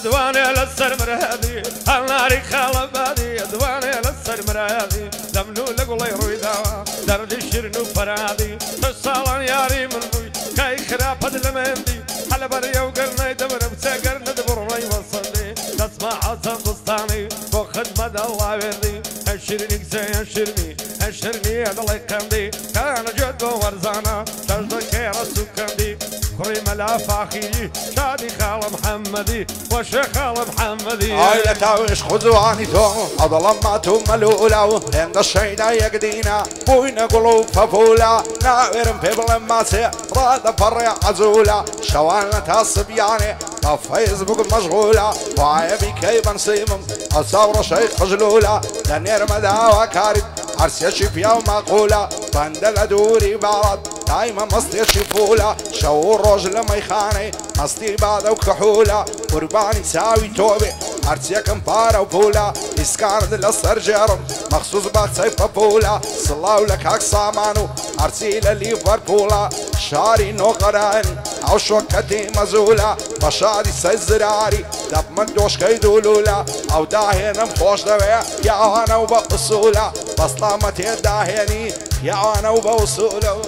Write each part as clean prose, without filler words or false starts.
أدواني للسر مرهدي الناري خالبادي أدواني للسر مرهدي لمنو لقولي رويدا درد الشرنو فرادي تصالان ياري من بوي كاي خرابد لمندي على بريا وقرناي دمر بساقر ندبر راي وصلي تسمع عزم بستاني وخدمة الله وردي أشرني زي أشرني هذا الله يقندي كان جد ورزانا تجد كير السكندي كريم الافاخي شادي خال محمدي وشيخ خال محمدي عائلة تاويش خذواني تو أظلماتهم ملولا عند الشيدا يقدينا بوينا قلوب ففولا ناورم في بلماسي راد فرع عزولا شوانة الصبياني فيسبوك مشغولة وعيبي كيف نصيمم الثورة شيخ خجلولة دنير مدى وكارب عرسي شفيا ومقولة بندل دوري بارد دايما مصدي شفولة شعور رجل ميخاني مصدي بعد وكحولة قرباني ساوي توبي عرسي كمبارة وبولة إسكارد للصر جرم مخصوص باك سيف بولة صلاو لك هاك سامانو عرسي لليفربولة شاري نوغراني او شوكتي مزولة بشاري سيزراري دب مندوش كيدولولا او داهنم خوش دوية يا انا وبأصولة بصلامتي داهني يا انا وبأصولة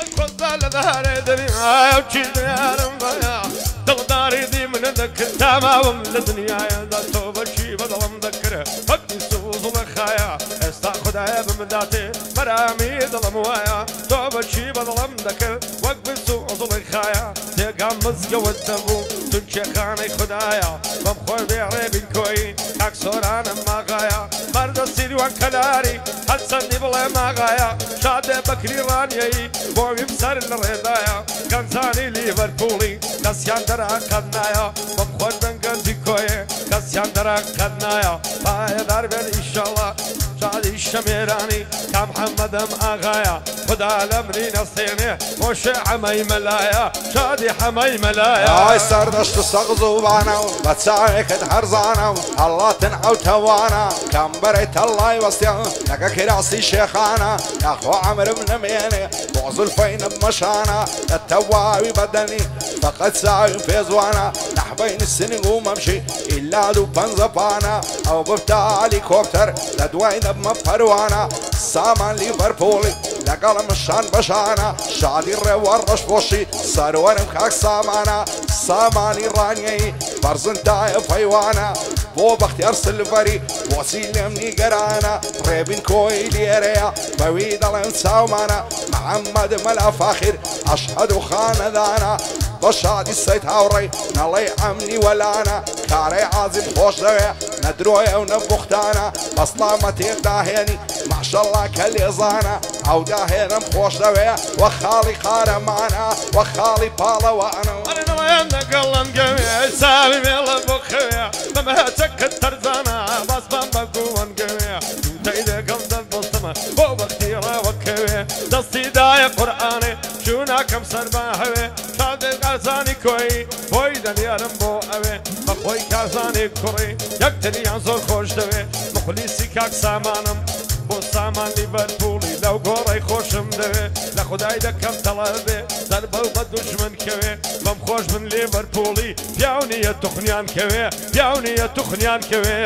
الكوزال ظهري دنيا وشيد يا رمبايا دغداري دي من ذكر تمام الدنيا يا توبة شي بدل مذكره فكي سوز الخايا استاخذ عيب من ذاتي مرامي ظلم وايا توبة شي بدل مذكر وقف سوز الخايا تقام مزقة والدبو تنشي خاني خدايا بمخور بيعريب الكوين اكسوران ما غايا مرد السيري وكلاري حسني بلا ما غايا شاد بكري رانيي بوي بسر الرضايا كنزاني ليفربولي كسيان درا خدنايا بمخور بنقزي كوي كسيان درا خدنايا باي دار بل إنشالله شادي الشميراني كمحمد اغايا خدا الامري نصيني وش حمي ملايا شادي حمي ملايا هاي سردش تستغزو بانا بتساعيك تحرزانا الله تنعو توانا كم بريت الله يوصيا لقا كراسي شيخانا يا اخو عمر بن ميني بعز الفين بمشانا التواوي بدني فقد ساعي في زوانا نحبين السنين وممشي الا دو بنزبانا او بفتالي كوكتر لدوين بمفروانا سامان ليفربولي لقال مشان بشانا شادي الروار رشبوشي ساروان مكاك سامانا ساماني رانيي برزنتاي فيوانا بو باختيار سلفري وسيلة مني قرانا ريبين كوي ليريا بويد الله سامانا محمد ملا فاخر أشهد خان ذانا بشادي السيد هاوري نالي عمني ولانا كاري عازم خوش دوية ندروية ونبختانا بصلامتي داهيني ما شاء الله كلي زانا او داهينا مخوش دوية وخالي خارة معنا وخالي بالا وانا انا نوينا قلن قوية سامي ميلا بخوية بمهاتك الترزانا بس بمبقوان قوية تايدة قلد البصمة بو بختيرة وكوية دستي داية قرآني شونا كم سرباهوي شادي قرزاني كوي بويدن يارم بو اوي بخوي كارزاني كوري يكتني ينزور خوش دوي مخليسي كاك سامانم بو سامان ليفربولي لو قوري خوشم دوي لخداي دكم طلبي ضربه وبدشمن كوي بمخوش من ليفربولي بياوني يا تخنيان كوي بياوني يا تخنيان كوي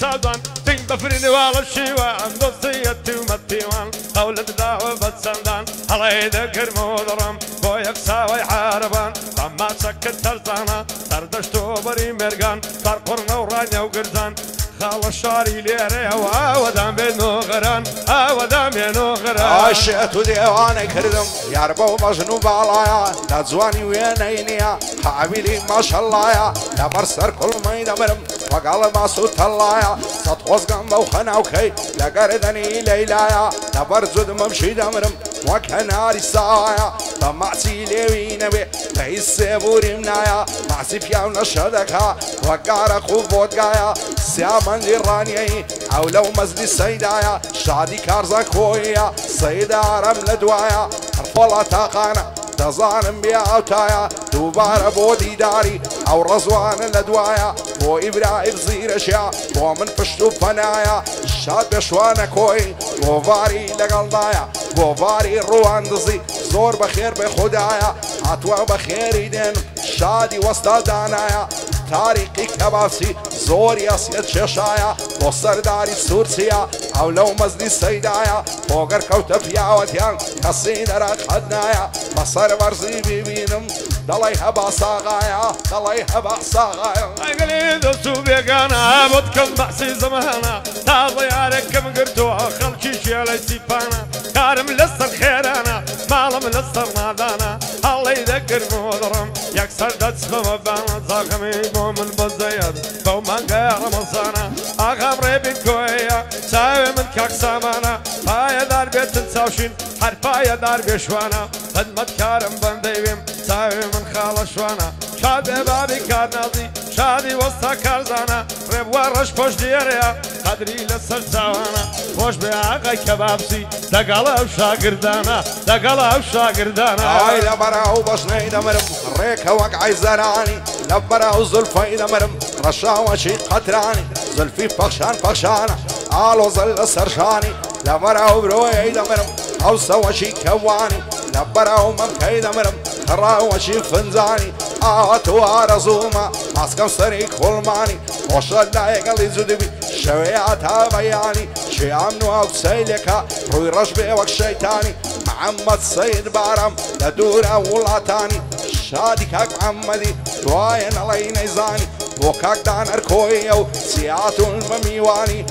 التازان تين بفرني والله الشيوان دوسيتي ومتيوان قولت دعوة بتسندان على يدك المودرم بويك ساوي حاربان طما سكت ترزانا تردشتو بري مرقان ترقرنا ورانيا وقرزان خال الشاري ليري وعاودام بينو غران عاودام بينو غران عشيتو ديواني كردم ياربو مجنوب علايا لا تزواني وينينيا حابيلي ما شاء الله يا لا برسر كل ما يدمرم وقال ما صوت الله يا سطوز قنبا وخنا وكي لا قردني ليلايا لا برزد ممشي دمرم وكناري سايا طمعتي ليوين بي تهيس بوري منايا معسي فياونا شدكها وقارا خوفوت قايا سيامان دي رانيي او لو مزلي سيدايا شادي كارزا كويا سيدا رمل دوايا فڵە تاقانە دەزانم بیا ئەوتایە دووبارە بۆ دیداری ئەو ڕەزوانە لە دوایە بۆ ئیبراهیم زیرەشیا بۆ من پشت و پەنایە شاد بە شوانە کۆی بۆ واری لەگەڵدایە بۆ واری ڕوان دزی زۆر بەخێر بێ خوددایە هاتووە بە خێری دێنم شادی وەستا دانایە تاریقی کەباسی زۆری ئەسیەت چێشایە بۆ سەرداری سوورچیە ئەو لەو مەزنی سەیدایە خۆگەر کەوتە پیاوەتیان کەسی دەرەقەت نایە بەسەر وەرزی بیبینم دەڵی هەبا ساغایە دەڵی هەبا ساغایە ئەگەلی دەست و بێگانە بۆ بکەم بەحسی زەمانە تازە یارێکم گرتووە خەڵکی شێڵەی سیپانە کارم لەسەر خێرانە ماڵم لەسەر نادانە هەڵی دەکرد بۆ دڕم یەکسەر دەچمەوە بانە زاغەمی بۆ من بەزەیەت بەو مانگای ڕەمەزانە ئاغام ڕێبین کۆیە چاوێ من کاک سامانە پایەدار بێتن چاوشین هەر پایەدار بێشوانە خدمەتکارم بەندەی وێم چاوێ من خاڵە شوانە شاد بێ بابی کارنازی شادی وەستا کارزانە ڕێبوە ڕەش پۆش دێرەیە قەدری لەسەر چاوانە خۆش بێ ئاغای کەبابسی دەگەڵ ئەو شاگردانە دەگەڵ ئەو شاگردانە ئای لە بەراو بەشنەی دەمرم ڕێکە وەک عیزەرانی لە بەراو زولفەی دەمرم ڕەشاوەچی قەترانی زولفی پەخشان پەخشانە ئاڵۆزەل لە سەرشانی لە بەراو برۆیەی دەمرم ئەو سەوەشی کەوانی لە بەراو مەمکەی دەمرم خڕاوەشی فنجانی ئاوەتو ئارەزوومە ماسکەم سەری کوڵمانی خۆشە لایەگەڵی جودبی شەوەیە تا بەیانی شیام نووا و سەیلێکە ڕووی ڕەش بێ وەک شەیتانی محەممەد سەید بارەم لە دوورە وڵاتانی شادی کاک محەممەدی دوایە نەڵی نەیزانی بۆ کاکدان هەرکۆیە و سیاتون بە میوانی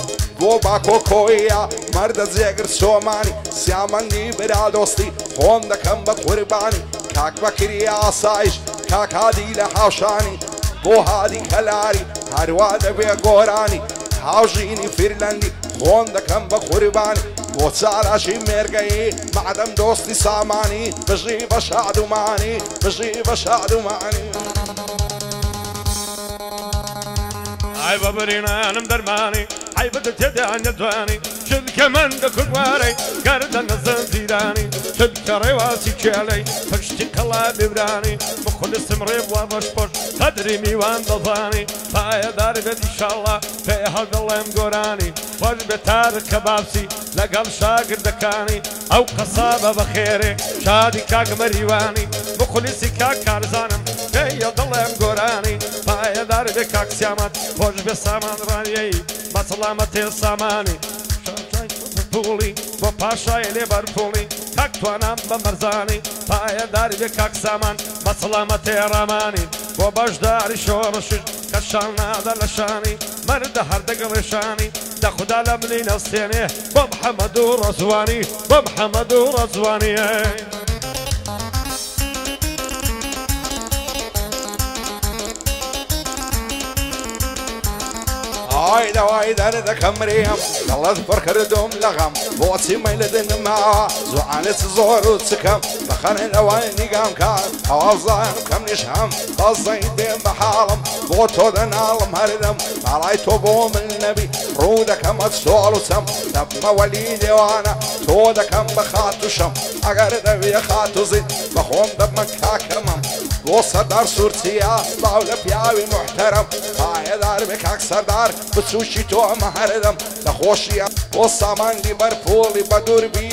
بۆ باکۆکۆیە مەردە جێگر سۆمانی سیامەندی برا دۆستی خۆم دەکەم بە قوربانی کاک بەکری ئاسایش کاک هادی لە حاوشانی بۆ هادی کەلاری هەروە دەبێ گۆرانی هاوژینی فیرلەندی خۆم دەکەم بە قوربانی بۆ چاراشی مێرگەیی مەعدەم دۆستی سامانی بژی بە شادومانی بژی بە شادومانی ئای بە برینانم دەرمانی ئای بە تێدان نەتوانی شت کە من دەکردوارەی گەردە نەزەن زیرانی شت کە ڕێواسی کێڵەی پشتی کەڵا ببرانی بخولستم ڕێ بووە بەشپۆش قەدری میوان دەزانی پایەدار بێت ئیشاڵڵا پێ هەڵدەڵێم گۆرانی خۆش بێ تارک کەبابسی لەگەڵ شاگردەکانی ئەو قەسابە بەخێرێ شادی کاک مەریوانی بخولیسی کاک کارزانم پێیە دڵێم گۆرانی پایەدار بێ کاک سیامەت خۆش بێ سامان ڕانیەی بەسەڵامەتێ سامانی پوڵی بۆ پاشای لێبەرپوڵی کاک توانام بە مەرزانی پایەدار بێ کاک سامان بەسەڵامەتێ ڕامانی بۆ بەشداری شۆڕشش کە شان نادە لە شانی مەردە هەردەگەڵێشانی دەخدا لە منی نەستێنێ بۆ محەممەد و ڕەزوانی بۆ محەممەد و ڕەزوانی ئای داوای دەردەکەم مریم دەڵەت پڕکردوم لەغەم بۆچی مەیلدن ماوە زوانت زۆر و چکەم بەخەنێن ئەوای نیگام کار ئەوازانم کەم نیشەم بەزەی دێم بە حاڵم بۆ تۆ دەناڵم هەردەم باڵای تۆ بۆ من نەبی ڕوو دەکەمەت سۆڵ و چەم دەبمەوەلی دێوانە تۆ دەکەم بە خاتوشەم ئەگەر دەبێ خاتوزیت بەخۆم دەبمە کاکەمەم بۆ سەردار سوورچیە باو لە پیاوی محتەرم پایەدار بێ کاک سەردار بچوشی تۆ ئەمە هەردەم لە خۆشیە بۆ سامانگی بەرپۆڵی بە دووربی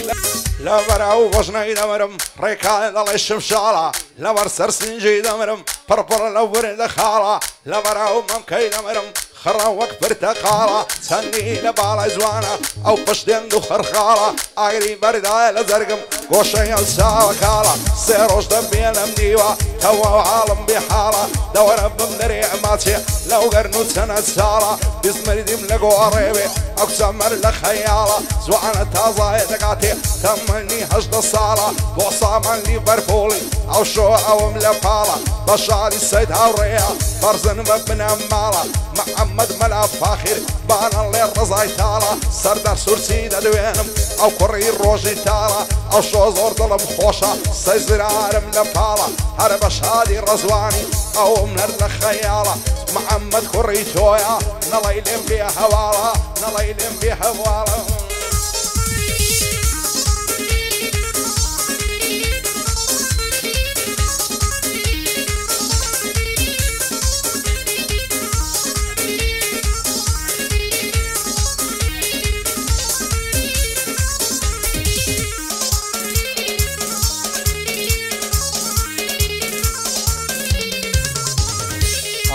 لە بەراو بەژنەی دەمرم ڕێکا دەڵێ شمشاڵە لەبەر سەر سنجی دەمرم پڕپڕ لە ورە خاڵە لە بەراو مەمکەی دەمرم خڕە وەک پرتەقاڵە چەندی لە باڵای جوانە ئەو پشتێند و خەرخاڵە ئاگری بەردایە لە جەرگم گۆشەی ئەلچاوە کاڵە سێ ڕۆژ دەبێنم دیوە تەوا حاڵم بێ حاڵە دەوەرە بم دەرێ ئەماچێ لەو گەرن و چەنە چاڵە بیسمەریدیم لە گۆڕێوێ ئەو سەمەر لە خەیاڵە زوانە تازایە دەکاتێ تەمەنی هەژدە ساڵە بۆ سامانلی بەرپۆڵی ئەو شۆ ئەوم لە پاڵە بە شاری سەید هاوڕێیە فەرزن بە بنەم ماڵە محەممەد مەلا فاخر بانە لێ ڕزای تاڵە سەردار سوورچی دەدوێنم ئەو کوڕی ڕۆژی تاڵە ئەو شۆ زۆر دڵم خۆشە سەی زرارم لە پاڵە هەرە بە شادی ڕەزوانی ئەوم نەر لە خەیاڵە محەممەد کوڕی تۆیە نەڵی لێم بێ هەواڵە نەڵی لێم بێ هەواڵە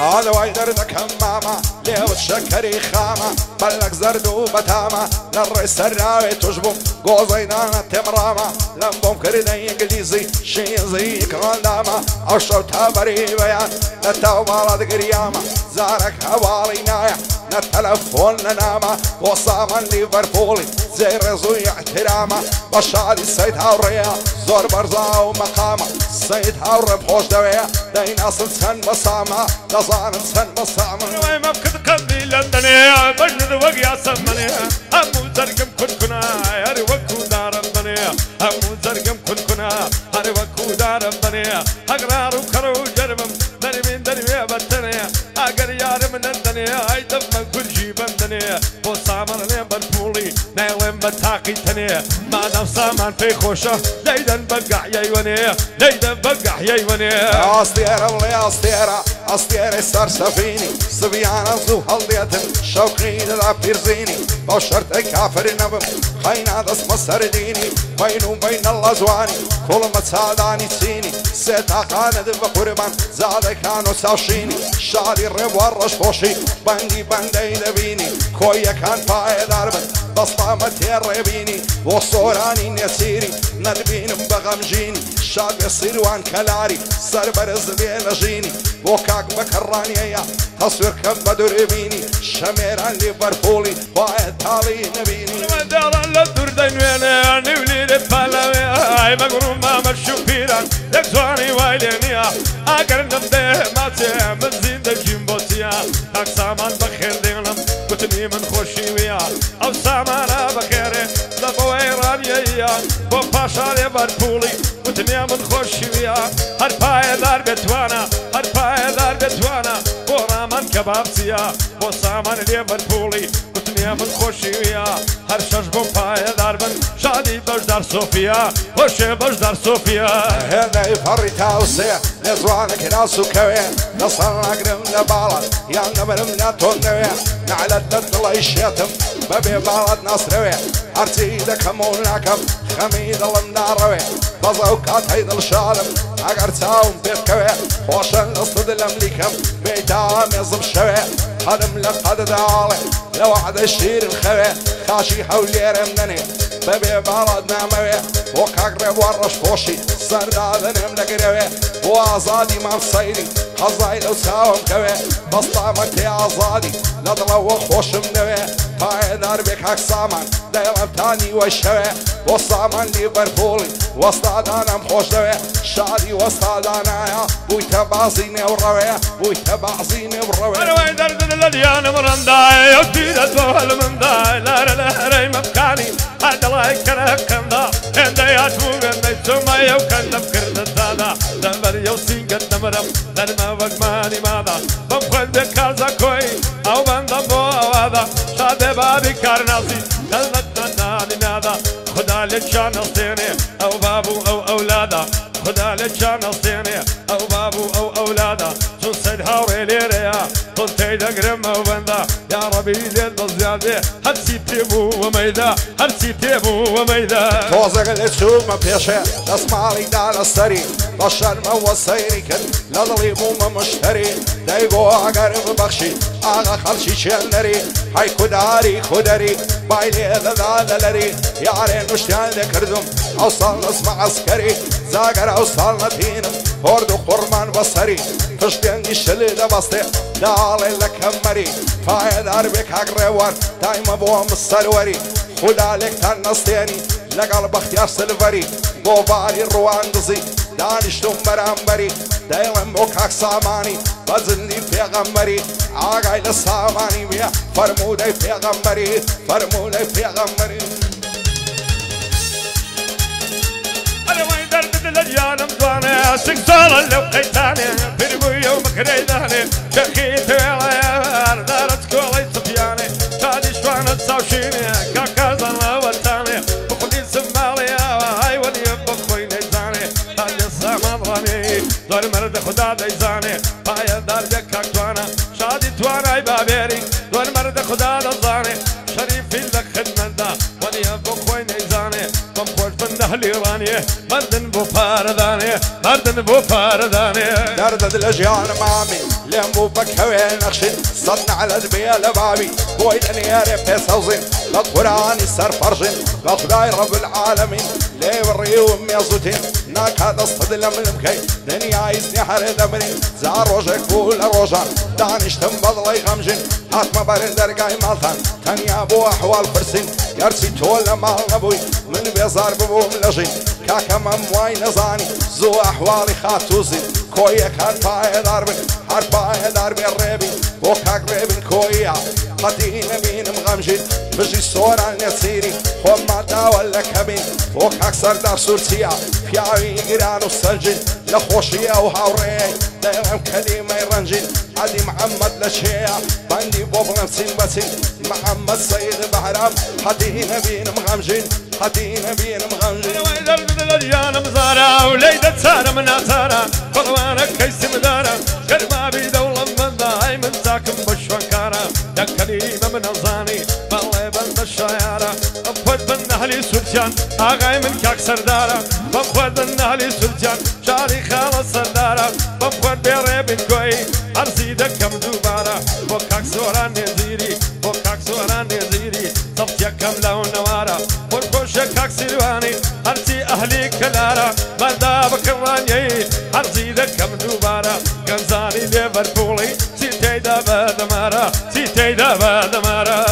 هذا واي دردك همامة ليه وتشكري خامة بلك زرد وبتامة للرئيس الراوي تجبم قوزينانا تمرامة لنبوم كردي انجليزي شي زي كراندامة عشرتها بري بيان نتوبالة قريامة زارك حوالي نايح نتلفون ننامة وصاما ليفربولي زي رزوي احترامة بشالي السيد هاوريا زور برزا ومقامة السيد هاوري بحوش دوية داين اصل سن بصامة لصان سن بصامة وي ما بكت قبلي لندنيا بجد وقيا سمني همو زرقم كنا هاري وكو دار الدنيا همو زرقم كنا هاري وكو دار الدنيا اقرار وكرو جربم دربين دربي بطنيا اقر يار من الدنيا هاي دفن كل شي بندنيا وصامر لين برفولي نايلين بتاقي تنيا ما نفسامان في خوشه ليدن بقع يايونيا ليدن بقع يايونيا أصديرة ولي أصديرة صار سفيني صبيانا زو هالديتن شوقي للعب بيرزيني بشرت كافر نبم خينا دس مصر ديني بين وبين الأزواني كل ما تساعداني تسيني ستاقانا دب قربان زاد كانوا ساشيني شادي الرب ورش فوشي بندي دبيني كويا كان باي داربن بصطامة الربيني وصوراني نسيري ندبين بغمجيني شاد يصير وان كلاري صار برز بين جيني وكاك بكراني يا تصوير كم بدر بيني شميران ليفربولي وايد تالي نبيني ودار اللدور دينويني نولي لبالاوي هاي مقروم ما مرشو بيران يكسواني وايلينيا اقر نبده ماتي من زين دجين بوتيا اك سامان بخير دينم كتني من خوشي ويا او سامانا بخيري لبويران يا بوباشا ليفربولي كتني من خوشي ويا هر پای دار بتوانا هر پای دار بتوانا بورا من كبابتيا وسامان ليفربولي كتني من خوشي ويا هر شش بو پای دار بن شادي بجدار صوفيا خوشي بجدار صوفيا هنا يفري تاوسيا نزوانك ناسو كوين نصرنا قرم نبالا يا نبرم ناتون نوين نعلت الله يشيتم ببي بالد نصروي ارتي دكموناكم خميد الناروي بزوكات هيد الشالم اگر تاوم بيتكوي خوشن اصد الامليكم بيتام يزم شوي هدم لقد دالي لوعد الشير الخوي خاشي حولي رمنني ببي بالد ناموي وكاقرب ورش فوشي سرداد نملك روي وازادي ما مصيري خزاي لو ساوم كوي بسطامك يا ازادي نضلو خوش منوي باي دار بك حق سامان دايما بتاني وشوي وصامان ليفربولي وصدادانا مخوش دوي شادي وصدادانا يا بويتا بعزيني وروي بويتا بعزيني وروي انا وين دردن الاديان مرنداي وبيدت بوهل من داي لا لا ري مكاني هذا الله يكرهك كندا عنديات وغني ثم يوكل نفكر الزادا دمر يوسين قد نمرم لما وقماني ماذا بمخل بكازا كوي او بندم هذا شاد بابي كارناسي دلتنا لماذا خدا لجان الصيني او بابو او اولادا خدا لجان الصيني او بابو او اولادا شو سيد هاوري ليريا كنت يدقرم او بندا يا ربي زيد الزيادة هرسي تيبو وميدا هرسي تيبو وميدا توزق اللي تشوف ما بيشي اسمع لي دار السري بشر ما وصيري كن لضلي مو مشتري دايقو اقرب بخشي اغا خلشي شنري هاي كداري خدري بايلي ذا لري يارين مشتان ذكردم اوصلنا اسمع عسكري زاقر اوصلنا دينم هردو قرمان بصري تشتين الشلي بسطي دالي لك مري فايد اربك حق روار دايما بوام السروري خدا لك تنستيني لقلب اختيار سلفري بوبالي الرواندزي دانشتم برامبري دايما بوكاك ساماني بزني في غمري عاقاي للساماني بيا فرمودي في غمري فرمودي في غمري انا وين دردن الاديان مدوانا سكسارا لو قيتاني بربوي ومكريداني كخيت ويا دارت كولي صفياني شادي شوانا تساوشيني كاكازا لوالتاني بخلي سمالي هاي ولي بخوي نيزاني هاي السامان راني دور مرد خدا ديزاني هاي دار جكاك توانا شادي توانا بابيري دور مرد خدا دزاني شريفي لك خدمة دا ولي بخوي نيزاني بمخوش بنده ليراني مردن بو پارداني مردن بو پارداني درد الأجيال مامي لمبو بكوين نخشن صدنا على البيال بابي بويد أنياري بيسوزين لطوراني سر فرجن لطلاي رب العالمين لي وريو ميزوتين ناك هذا استدلم المكي دنيا يسني حرد أمرين زار روجك بول روجان دانش تنبض لي غمجن حتما بارين درقاي مالتان تانيا بو أحوال فرسين يرسي تول مال نبوي من بيزار ببو ملجين كاكا ممواي نزاني زو أحوالي خاتوزين كويا كان باي داربن هر باي داربن ريبي وكاك ريبن كويا قدين بين مغمجين بجي صورة نسيري خم مادا ولا كمين وكاك سردار سورسيا فياوي قران وسجن لخوشيا وهاوري دايما كلمة يرنجين عدي محمد لشيا باندي بوب نفسين بسين محمد سيد بحرام قدين بين مغمجين قدين بين مغمجين ويدر الرجال مزارع وليدة سارة من أثارة قلوانك كيس مدارة كرما بدولة من ضاي من ساكن بشوكارة يا كلمة من أظاني بالله بند الشيارة أفود بن أهلي سلطان أغاي من كاك سردارة بفود بن أهلي سلطان شاري خالة سردارة بفود بيري بن قوي أرزيدك كم دوبارة وكاك سوران نزيري وكاك سوران نزيري صفتيا كم لون نوارة ورقوشك سلواني أرسي أهلي كلارة مردا بكراني أرسي ذكم دوبارة كنزاني ليفربولي سيتي دابا دمارة سيتي دابا دمارة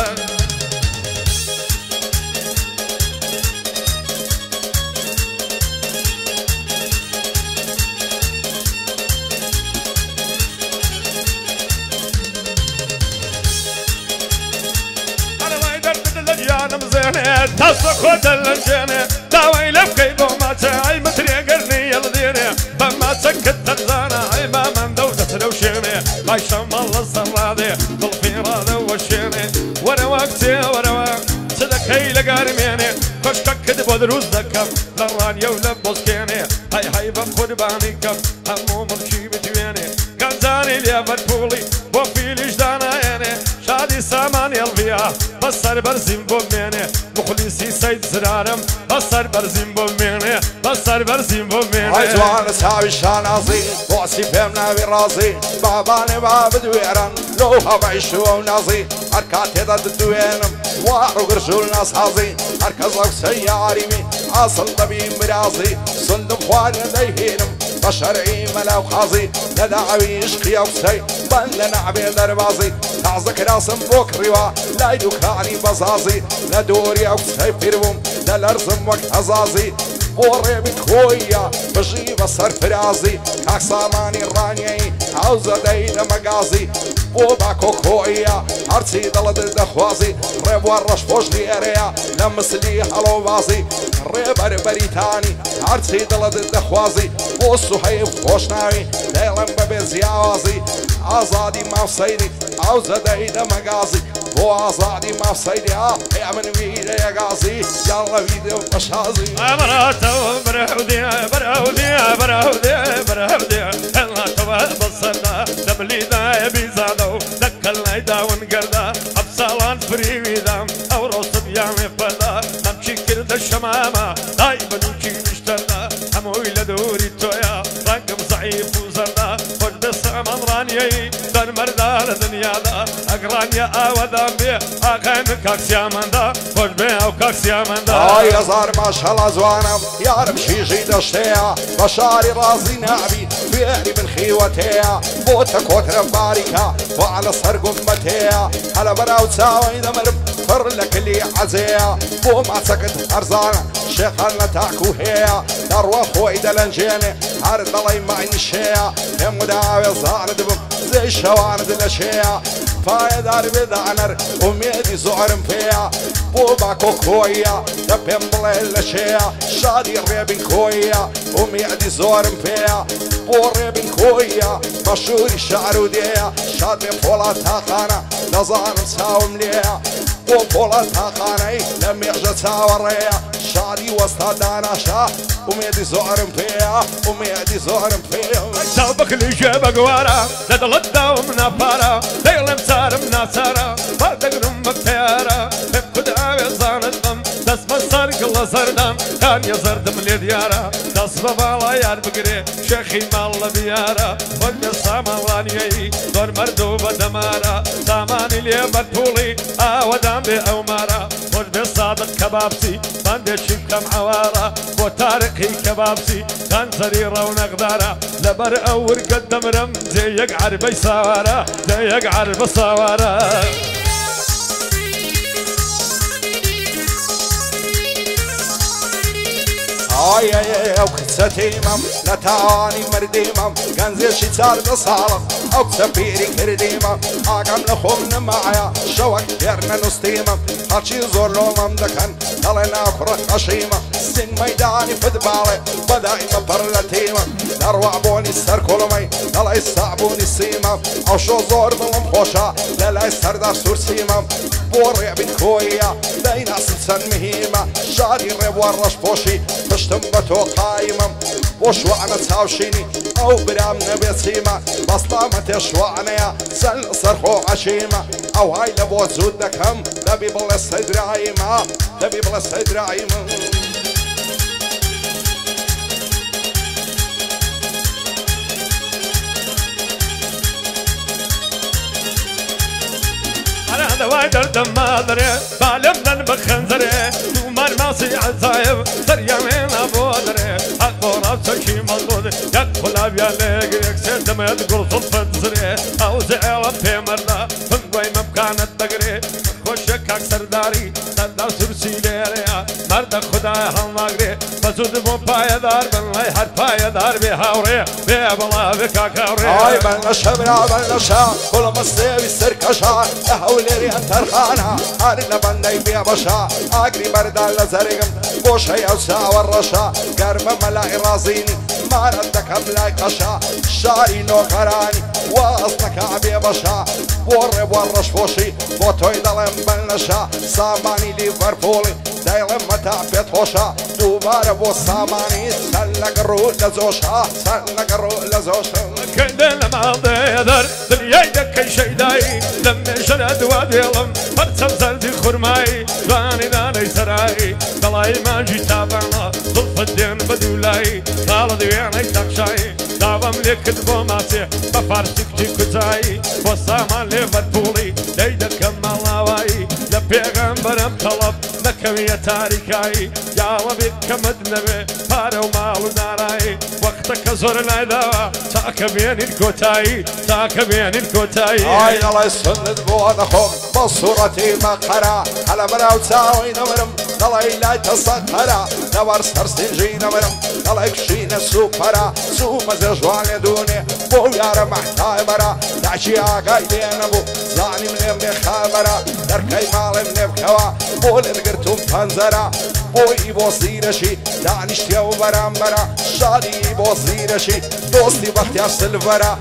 تصخد اللجنة داوي لفكي بوما تعي متري قرني يلديني بما سكت تغزانا عيما من دودة روشيني بايشم الله الزرادي ضلفي راضي وشيني وانا وقتي وانا وقت سدكي لقارميني كشكك كدب ودروز دكم لران يولب بوسكيني هاي بخد بانيكم همو مرشي بتويني كنزاني ليفربولي وفي لجدانا يعني شادي سامان يلفيا بصر برزين بوميني مخلصي سيد زرارم بصر برزين بوميني بصر برزين بوميني عزوان ساوي شانازي وعسي فهمنا برازي باباني باب دويران لوها بعيشو ونازي أركاتي ضد دوينم وارو قرشو الناس هازي أركزك سياري مي أصل طبيب مرازي صندوق خواري ديهينم بشرعي ملاو خازي ندعوي عشقي وسي بل نعبي دربازي تعزك راسم بوك روا لا يدوكاني بزازي ندوري وسي فيربوم دلرزم وقت هزازي بوري بكويا بجيب صر فرازي كاك ساماني الرانيي عوزة دايدا مقازي بوباكو كويا عرسي دلد دخوازي ريب ورش فوش ليريا لمسلي حلو بازي ريب بريتاني عرسي دلد دخوازي بوسو حيب فوش ناوي دايلن ببزياوازي عزادي مافسيدي عوزة دايدا مقازي بو عزادي مافسيدي يا من فيدا يا قازي يلا فيديو مشازي مراتو برهودي برهودي برهودي برهودي هلا توا بصدا دبلي دا بيزادو دكل نيدا ونقردا ابصالان فريدا او روسب يامي فدا نمشي كرد الشمامة داي بنوشي نشتردا همو الى دوري تويا رقم ضعيف وزردا خد بسامان رانيي دن مردا لدنيا دا اقران يا اودان بي اخين كاكسيا مندا خد بي او كاكسيا مندا يا زار ما شاء الله زوانم يا رب شيشي دشتيا بشاري رازي نعبي بيهري من خيوتيا بوتك وترب باركا وعلى صرق امتيا على براو تساوي دمر فر لك اللي عزيا بو ما سكت ارزانا شيخنا تاكو هيا داروا خوي دلنجيني عرض الله معي الشيا يم داوي زار دبم زي الشواند الاشياء فايد دربي دانر وميدي زعرم فيها بوباكو كويا دبم بلا الاشياء شادي ريبن كويا وميدي زعرم فيها بو ريبن كويا مشهوري شعر وديا شادي فولا تاخانا نظام ساوم ليا وفولا تاخاني لم يرجع تاوريا شادي وسط داناشا وميدي زعرم فيها وميدي زعرم فيها سابك اللي جابك ورا لدلت دومنا بارا ديلم سارم ناسارا فاتقنم بكتيارا بكد عاوي زان الضم دەست بە سەرگڵە زەردان کانیە زەردم لێ دیارە دەست بە باڵا یار بگرێ شێخی ماڵ لە بیارە وەک بێ ساماڵانیەی زۆر مەرد و بەدەمارە سامانی لێ بەرپوڵی ئاوەدان بێ ئەو مارە خۆش بێ سادق کەبابسی بەندێکی بکەم عەوارە بۆ تارقی کەبابسی کانسەری ڕەونەقدارە لەبەر ئەو ورگت دەمرم جێ یەک عەربەی ساوارە جێ یەک عەربە ساوارە ئەو کچەتیمەم لە تاوانی مردیمەم گەنجێکی چاردە ساڵم ئەو کچە پیری کردیمە ئاگەم لە خۆم نەمایە شەوەک پێر نەنووسیمەم هەرچی زۆر لۆمەم دەکەن دەڵێ ناکوڕە قەشیمە سنگ مەیدانی فوتباڵێ بەدایمە پڕ لە تیمە دەڕوا بۆنی سەر کوڵمەی دەڵێ سابوونی سیمەم ئەو شۆ زۆر دڵم خۆشە لە لای سەردا سوورسیمەم بۆ ڕێبین کۆیە دەیناسم چەند مهمە شاری ڕێبوار ڕەشپۆشی پشتم بە تۆ قایمەم بۆ شوانە چاوشینی ئەو برام نەبێت چیمە بەستامە تێ شوانەیە چەند لەسەر خۆ عەشیمە ئەو های لە بۆ جوود دەکەم دەبی بڵێ سەیدرایمە دەبی بڵێ سەیدرایمە دەوای دەردەم مادرێ بالێمدەن بە خەنجەرێ دوومان ماسی عەزایب سەریامێنا بۆ دەرێ حەق بۆ ڕاوچەکی مەڵبۆد یەک قولابیان لێگرێک سێ دەمێت گوڵزڵ فەنجرێ ئەو زێڵە پێمەردا فنگۆی مەمکانت دەگرێ خۆشە کاک سەرداری سەردا سورسی لێرەیە مەردە خودای هەڵناگرێ بەزود بۆ پایەدار بن لای هەر پایەدار بێ هاوڕێ بێ بەڵا بێ کاکاوڕێ ئای بەنەشە برا بەنەشە گوڵمە سێوی سەرکەشە لە هەولێری ئەنتەرخانە هەر لە بەندەی بێ بەشە ئاگری بەردان لە زەرگم بۆشەی ئەو چاوە ڕەشە گەرمە مەلای ڕازینی مارەت دەکەم لای قەشە شاری نۆکەرانی واز نەکا بێ بەشە بۆ ڕێبوار ڕەشپۆشی بۆ تۆی دەڵێم بەنەشە سامانی لیڤەرپۆڵی دەیڵێم مەتا پێت خۆشە دووبارە بۆ سامانی سەر لەگەڕ و لە زۆشە سەر لەگەڕ و لە زۆشە کەندە لە ماڵدەیە دەر دنیای دەکەی شەیدایی لەم نێژەرە دوا دێڵم پەرچەم زەردی خورمایی دوانی دانەی سەرایی دەڵای ماجی تابانە زڵفت دێن بە دوولایی خاڵە دوێنەی تەقشایی داوام لێ کرد بۆ ماسێ بە فارسی کچی کوچایی بۆ سامان لێ بەرپوڵی دەی دەکەم ماڵاوایی لە پێغەمبەرم تەڵەب نەکەویە تاریکایی یاوە بێت کەمت نەبێ پارە و ماڵ و دارایی وەختەکە زۆر لایداوە تاکە بێنین کۆتایی تاکە بێنین کۆتایی ئای دەڵێ سندت بۆ دەخۆم بە سوورەتی مەقەرە هەلە بەراو چاوی نەمرم دەڵێ لای تەسەقەرە دەوەر سەرسینژی نەمرم دەڵێ کشینە سوپەرە سوو مەزە جوانێ دوونێ بۆ یارە مەحتای بەرە داچی ئاگای لێ نەبوو زانیم لێم بێ خەبەرە دەرکەی ماڵێم لێ بکەوە بۆ لێرگرتوم پەنجەرە بۆی بۆ زیرەشی دانیشتە و بەرامبەرە شادی بۆ زیرەشی دۆستی بەختیار سلڤەرە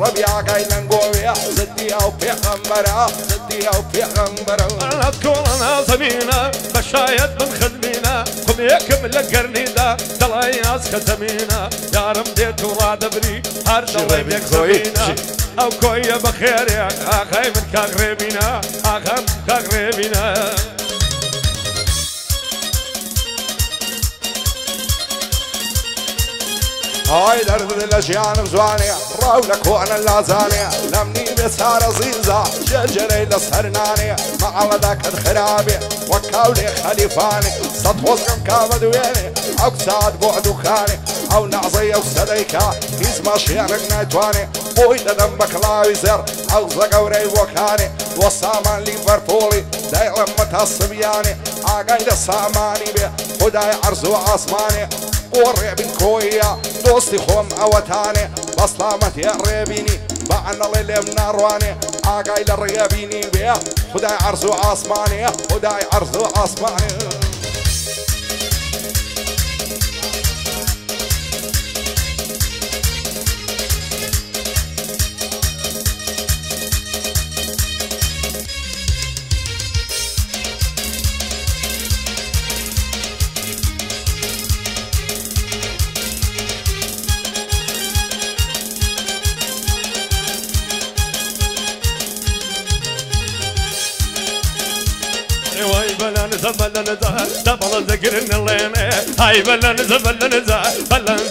ڕەبی ئاگای لەنگۆوێ زدی ئەو پێغەمبەرە زدی ئەو پێغەمبەرە کۆڵە نازەمینە بەشایەت من خدمینە قومێکم لە گەرنیدا دەڵای ئاسکە زەمینە یارم دێت و ڕادەبری هەر دەڵێ بێک زەمینە ئەو کۆیە بەخێرێک ئاخای من کاکڕێبینە ئاخەم کاکڕێبینە ئای دەردت لە ژیانم جوانێ ڕاو لە کۆنە لازانێ لەمنی بێ چارە زیزە جێجێرەی لەسەر نانێ مەعەڵەدا کەت خرابێ وەک کاولێ خەلیفانێ سەد خۆزگەم کابە دوێنێ ئەو سات بۆ دوکانێ ئەو نەعزەی ئەو سەدەیکا هیچ ماشێنێک نایتوانێ بۆی دەدەم بە کڵاوی زێر ئەو زەگەورەی بۆکانێ بۆ سامان لیڤەرپۆڵی دەیڵێم مەتاسبیانێ ئاگای لە سامانی بێ خودای عەرز و ئاسمانێ بۆ ڕێبین کۆیە دۆستی خۆم ئەوەتانێ بەسلامەتی ڕێبینی بە ئەنەڵێ لێم ناڕوانێ ئاگای لە ڕێبینی بێ خودای عەرز و ئاسمانێ خودای عەرز و ئاسمانێ وای بلان زبلان زار زقرن لين هاي بلن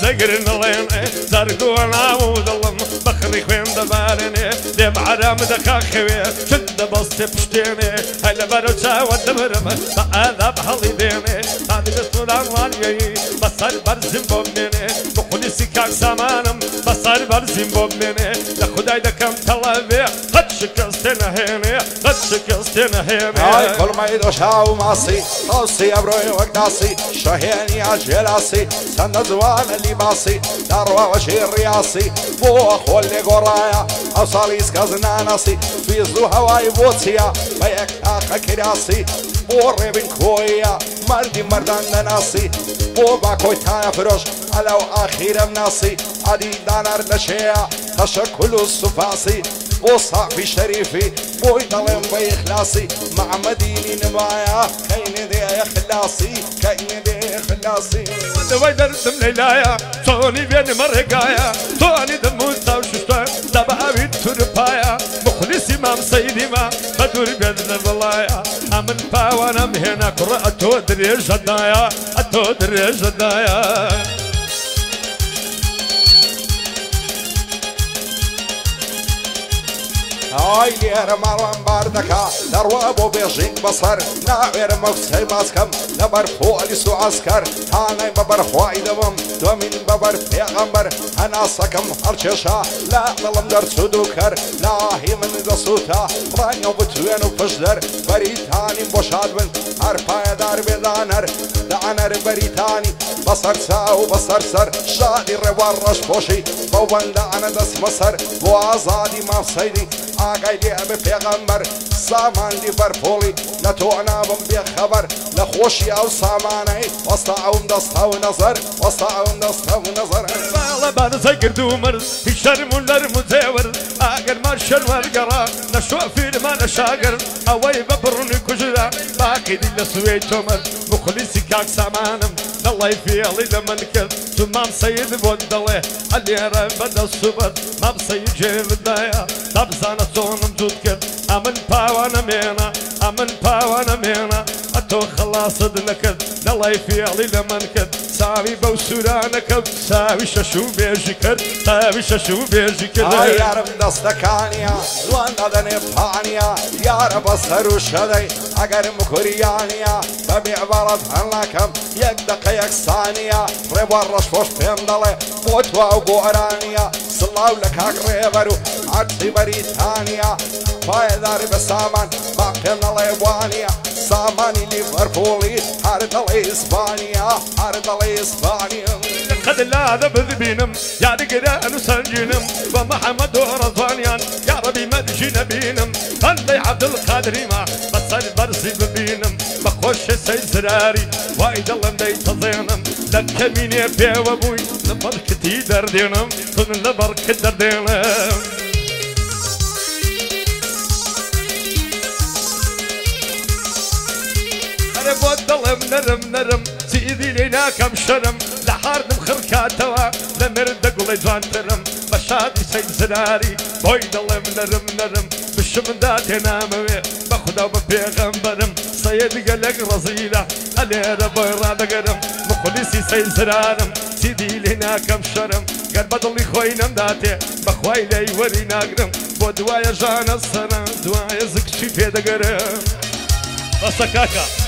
زقرن لين زرقونا وظلم بخري خوين دبارني دم عرام دخا خوي شد بسط بشتيني هلا برجع ودبرم بأذاب حلي ديني هذه بسولان واليي بصر برزم بومني بقولي سكاك سامانم بصر برزم بومني لخداي دكم طلبي قد شكستنا هيني قد شكستنا هيني هاي كل ما يدوشاو ماسي قوسي أبروي وقداسي شهيني عجلاسي سند زوان اللباسي داروا وشي الرياسي بو أخو اللي قرايا أوصالي سكازنا ناسي في زو هواي بوتسيا بيك آخا كراسي بو ريبن كويا مردي مردان ناسي بو باكوي تايا فروش على أخيرا ناسي عدي دانار نشيا تشكل السفاسي بو صافي شريفي بو يضلم بإخلاصي مع مديني نبايا كاين دي إخلاصي كاين دي إخلاصي دويدر دم ليلايا توني بين مرقايا توني دم وشوشتا دبا بيت تربايا مخلصي مام سيدي ما بدور بين الولايا امن باوانا مهنا قرأ تودري جدايا تودري جدايا هاي لير مروان باردكا دروابو بيجين بصر ناوير مكسي ماسكم نبر فواليسو عسكر هاني ببر خواي دمم دومين ببر پیغمبر انا سكم هرچشا لا ظلم در سودوكر لاهي من دسوتا رانيو بتوينو فشدر بريتاني بوشاد بن هر پای دار بدانر دانر بريتاني بصر ساو بصر سر شادي روار رش بوشي بوبند انا دس مصر بو آزادي مافسيدي آقای لیب پیغمبر سامان لیورپولی نتوعنا بم بخبر لخوشی او سامانی وسطعون دستا و نظر وسطعون دستا و نظر بالا بان زقردو مرز هشار مولر مزور اگر ما شنور قرا نشوف في ما نشاقر اوي ببرني كجرا باقي دي لسوي تومر مخلصي كاك سامانم الله يفيلي دمن كل تمام سيد بودله اللي ربد الصبر ما بسيد جيب الدايا تبزانا صونم جودك امن باوانا مينا امن باوانا مينا اتو خلاص دنكد الله يفيلي دمن كل ساوي بوسورانك ساوي ششو بيجكر ساوي ششو بيجكر هاي يا رب دستكانيا زوان دادني بانيا يا رب سرو شدي اگر مكوريانيا ببيع بلد هنلاكم يك دقيق ثانية ريبار رشفوش بيمدلي موتوا وقورانيا صلاو لك اقريبرو عدسي بريتانيا فايداري بسامان ما بيمدلي بوانيا ساماني ليفربولي هاردلي اسبانيا هاردلي اسبانيا قد لا ذبذ بينم يا دقران وسنجينم ومحمد ورضوانيان يا ربي ما تجينا بينم خلي عبد القادر ما بصر برسي ببينم بخوش سيد زراري وايد الله مديت ضينم لك مين يبيع وابوي لبركتي دردينم ثم لبركة دردينم بودلم نرم نرم سيدي لينا كم شرم لحارد مخركاتوا لمرد قولي جوان ترم بشادي سيد زراري بويدلم نرم نرم بالشمدات يناموي بخدا وبيغمبرم سيد قلق رزيلة علي ربي رادقرم مخلصي سيد زرارم سيدي لينا كم شرم قال بدلي خوينم داتي بخواي لي وري ناقرم بودوايا جانا السنة دوايا زكشي في دقرم بسكاكا